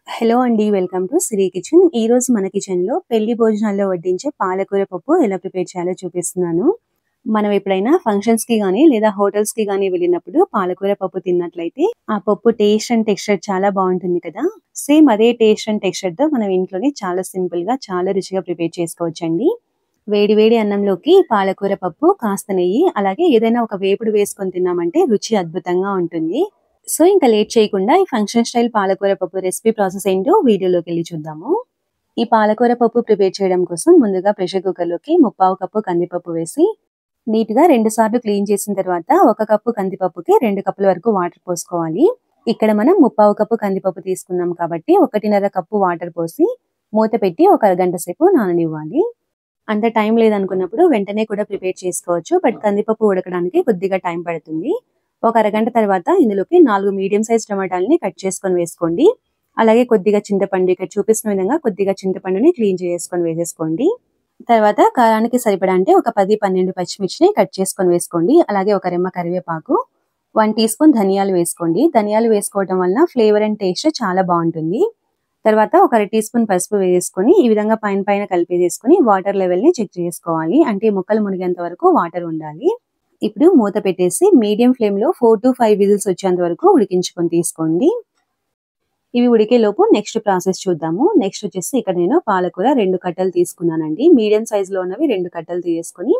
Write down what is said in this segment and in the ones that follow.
Hello అండి. Welcome to Siri kitchen. ఈరోజు మన కిచెన్‌లో పెళ్లి భోజనాల్లో వడ్డించే పాలకూర పప్పు ఎలా ప్రిపేర్ చేయాలో చూపిస్తున్నాను. మనం ఎప్పుడైనా ఫంక్షన్స్‌కి గానీ, లేదా హోటల్స్‌కి గానీ వెళ్ళినప్పుడు పాలకూర పప్పు తిన్నట్లయితే, ఆ పప్పు టేస్ట్ అండ్ టెక్స్చర్ చాలా బావుంటుంది కదా! సేమ్ అదే టేస్ట్ అండ్ టెక్స్చర్‌తో మనం ఇంట్లోనే చాలా సింపుల్‌గా, చాలా రుచిగా ప్రిపేర్ చేసుకోవచ్చండి. వేడి వేడి అన్నంలోకి పాలకూర పప్పు, కాస్త నెయ్యి, అలాగే ఏదైనా ఒక వేపుడు వేసుకొని తిన్నామంటే రుచి అద్భుతంగా ఉంటుంది. సో, ఇంకా లేట్ చేయకుండా ఈ ఫంక్షన్ స్టైల్ పాలకూర పప్పు రెసిపీ ప్రాసెస్ ఏంటో వీడియోలోకెళ్ళి చూద్దాము. ఈ పాలకూర పప్పు ప్రిపేర్ చేయడం కోసం ముందుగా ప్రెషర్ కుక్కర్‌లోకి 3/4 కప్పు కందిపప్పు వేసి, నీట్‌గా 2 సార్లు క్లీన్ చేసిన తర్వాత 1 కప్పు కందిపప్పుకి 2 కప్పుల వరకు వాటర్ పోసుకోవాలి. ఇక్కడ మనం 3/4 కప్పు కందిపప్పు తీసుకున్నాం కాబట్టి 1.5 కప్పు వాటర్ పోసి, మూత పెట్టి ఒక అరగంట సేపు నాననివ్వాలి. అంత టైం లేదనుకున్నప్పుడు వెంటనే కూడా ప్రిపేర్ చేసుకోవచ్చు. బట్ కందిపప్పు ఉడకడానికి కొద్దిగా టైం పడుతుంది. ఒక అరగంట తర్వాత ఇందులోకి 4 మీడియం సైజ్ టమాటాలని కట్ చేసుకొని వేసుకోండి. అలాగే కొద్దిగా చింతపండు, ఇక్కడ చూపిస్తున్న విధంగా కొద్దిగా చింతపండుని క్లీన్ చేసుకొని వేసేసుకోండి. తర్వాత కారానికి సరిపడా అంటే ఒక 10, 12 పచ్చిమిర్చిని కట్ చేసుకొని వేసుకోండి. అలాగే ఒక రెమ్మ కరివేపాకు, 1 టీ స్పూన్ ధనియాలు వేసుకోండి. ధనియాలు వేసుకోవడం వలన ఫ్లేవర్ అండ్ టేస్ట్ చాలా బావుంటుంది. తర్వాత ఒక అర టీ స్పూన్ పసుపు వేసుకొని ఈ విధంగా పైన పైన కలిపేసేసుకొని వాటర్ లెవెల్‌ని చెక్ చేసుకోవాలి. అంటే ముక్కలు మునిగేంత వరకు వాటర్ ఉండాలి. ఇప్పుడు మూత పెట్టేసి మీడియం ఫ్లేమ్‌లో 4-5 విజిల్స్ వచ్చేంత వరకు ఉడికించుకొని తీసుకోండి. ఇవి ఉడికేలోపు నెక్స్ట్ ప్రాసెస్ చూద్దాము. నెక్స్ట్ వచ్చేసి ఇక్కడ నేను పాలకూర 2 కట్టలు తీసుకున్నానండి. మీడియం సైజులో ఉన్నవి 2 కట్టలు తీసుకొని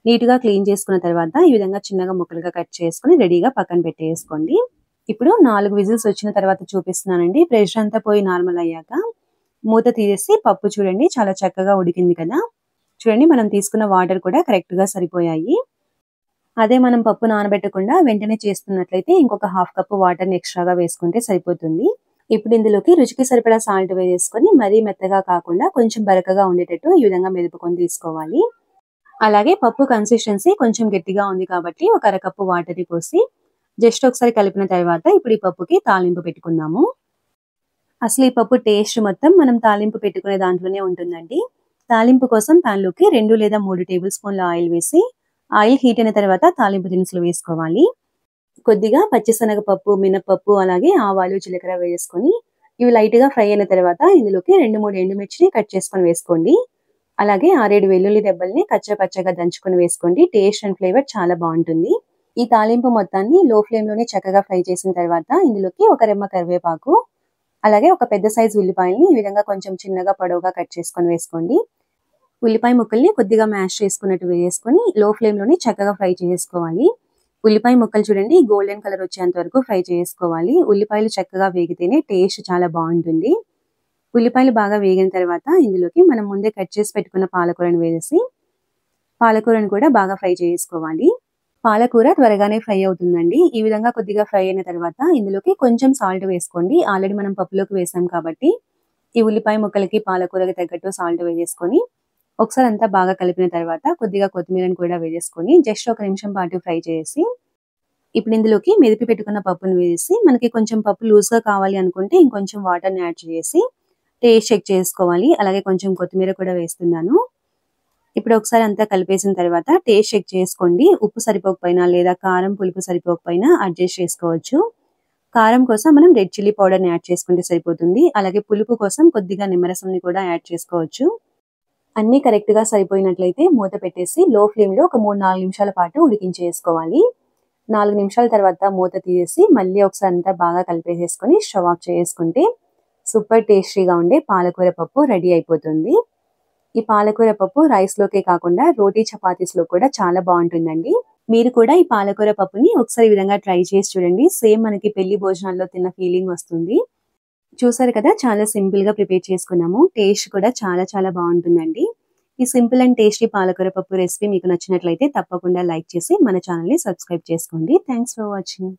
నీట్‌గా క్లీన్ చేసుకున్న తర్వాత ఈ విధంగా చిన్నగా ముక్కలుగా కట్ చేసుకొని రెడీగా పక్కన పెట్టేసుకోండి. ఇప్పుడు 4 విజిల్స్ వచ్చిన తర్వాత చూపిస్తున్నానండి. ప్రెషర్ అంతా పోయి నార్మల్ అయ్యాక మూత తీసేసి పప్పు చూడండి చాలా చక్కగా ఉడికింది కదా! చూడండి మనం తీసుకున్న వాటర్ కూడా కరెక్ట్‌గా సరిపోయాయి. అదే మనం పప్పు నానబెట్టకుండా వెంటనే చేస్తున్నట్లయితే ఇంకొక హాఫ్ కప్పు వాటర్‌ని ఎక్స్‌ట్రాగా వేసుకుంటే సరిపోతుంది. ఇప్పుడు ఇందులోకి రుచికి సరిపడా సాల్ట్ వేసేసుకొని మరీ మెత్తగా కాకుండా కొంచెం బరకగా ఉండేటట్టు ఈ విధంగా మెదుపుకొని తీసుకోవాలి. అలాగే పప్పు కన్సిస్టెన్సీ కొంచెం గట్టిగా ఉంది కాబట్టి ఒక అరకప్పు వాటర్‌ని పోసి జస్ట్ ఒకసారి కలిపిన తర్వాత ఇప్పుడు ఈ పప్పుకి తాలింపు పెట్టుకుందాము. అసలు ఈ పప్పు టేస్ట్ మొత్తం మనం తాలింపు పెట్టుకునే దాంట్లోనే ఉంటుందండి. తాలింపు కోసం ప్యాన్‌లోకి 2 లేదా 3 టేబుల్ స్పూన్ల ఆయిల్ వేసి, ఆయిల్ హీట్ అయిన తర్వాత తాలింపు దినుసులు వేసుకోవాలి. కొద్దిగా పచ్చిశనగపప్పు, మినపప్పు, అలాగే ఆవాలు, జీలకర్ర వేసుకొని ఇవి లైట్‌గా ఫ్రై అయిన తర్వాత ఇందులోకి 2, 3 ఎండుమిర్చిని కట్ చేసుకొని వేసుకోండి. అలాగే 6, 7 వెల్లుల్లి రెబ్బల్ని కచ్చా పచ్చగా దంచుకొని వేసుకోండి. టేస్ట్ అండ్ ఫ్లేవర్ చాలా బావుంటుంది. ఈ తాలింపు మొత్తాన్ని లో ఫ్లేమ్‌లోనే చక్కగా ఫ్రై చేసిన తర్వాత ఇందులోకి ఒక రెమ్మ కరివేపాకు, అలాగే ఒక పెద్ద సైజు ఉల్లిపాయని ఈ విధంగా కొంచెం చిన్నగా పొడవుగా కట్ చేసుకొని వేసుకోండి. ఉల్లిపాయ ముక్కల్ని కొద్దిగా మ్యాష్ చేసుకున్నట్టు వేసుకొని లో ఫ్లేమ్‌లోనే చక్కగా ఫ్రై చేసుకోవాలి. ఉల్లిపాయ ముక్కలు చూడండి గోల్డెన్ కలర్ వచ్చేంత వరకు ఫ్రై చేసుకోవాలి. ఉల్లిపాయలు చక్కగా వేగితేనే టేస్ట్ చాలా బావుంటుంది. ఉల్లిపాయలు బాగా వేగిన తర్వాత ఇందులోకి మనం ముందే కట్ చేసి పెట్టుకున్న పాలకూరను వేసేసి, పాలకూరను కూడా బాగా ఫ్రై చేసుకోవాలి. పాలకూర త్వరగానే ఫ్రై అవుతుందండి. ఈ విధంగా కొద్దిగా ఫ్రై అయిన తర్వాత ఇందులోకి కొంచెం సాల్ట్ వేసుకోండి. ఆల్రెడీ మనం పప్పులోకి వేసాం కాబట్టి, ఈ ఉల్లిపాయ ముక్కలకి, పాలకూరకి తగ్గట్టు సాల్ట్ వేసేసుకొని, ఒకసారి అంతా బాగా కలిపిన తర్వాత కొద్దిగా కొత్తిమీరను కూడా వేసేసుకొని జస్ట్ ఒక నిమిషం పాటు ఫ్రై చేసి, ఇప్పుడు ఇందులోకి మెదిపి పెట్టుకున్న పప్పును వేసి, మనకి కొంచెం పప్పు లూజ్‌గా కావాలి అనుకుంటే ఇంకొంచెం వాటర్‌ని యాడ్ చేసి, టేస్ట్ చెక్ చేసుకోవాలి. అలాగే కొంచెం కొత్తిమీర కూడా వేస్తున్నాను. ఇప్పుడు ఒకసారి అంతా కలిపేసిన తర్వాత టేస్ట్ చెక్ చేసుకోండి. ఉప్పు సరిపోకపోయినా లేదా కారం, పులుపు సరిపోకపోయినా అడ్జస్ట్ చేసుకోవచ్చు. కారం కోసం మనం రెడ్ చిల్లీ పౌడర్‌ని యాడ్ చేసుకుంటే సరిపోతుంది. అలాగే పులుపు కోసం కొద్దిగా నిమ్మరసంని కూడా యాడ్ చేసుకోవచ్చు. అన్నీ కరెక్ట్‌గా సరిపోయినట్లయితే మూత పెట్టేసి లో ఫ్లేమ్‌లో ఒక 3, 4 నిమిషాల పాటు ఉడికించేసుకోవాలి. 4 నిమిషాల తర్వాత మూత తీసేసి మళ్ళీ ఒకసారి అంతా బాగా కలిపేసేసుకొని స్టవ్ ఆఫ్ చేసుకుంటే సూపర్ టేస్టీగా ఉండే పాలకూర పప్పు రెడీ అయిపోతుంది. ఈ పాలకూర పప్పు రైస్‌లోకే కాకుండా రోటీ, చపాతీస్‌లో కూడా చాలా బావుంటుందండి. మీరు కూడా ఈ పాలకూర పప్పుని ఒకసారి ఈ విధంగా ట్రై చేసి చూడండి. సేమ్ మనకి పెళ్లి భోజనాల్లో తిన్న ఫీలింగ్ వస్తుంది. చూసారు కదా! చాలా సింపుల్‌గా ప్రిపేర్ చేసుకున్నాము. టేస్ట్ కూడా చాలా చాలా బావుంటుందండి. ఈ సింపుల్ అండ్ టేస్టీ పాలకూర పప్పు రెసిపీ మీకు నచ్చినట్లయితే తప్పకుండా లైక్ చేసి మన ఛానెల్‌ని సబ్స్క్రైబ్ చేసుకోండి. Thanks for watching.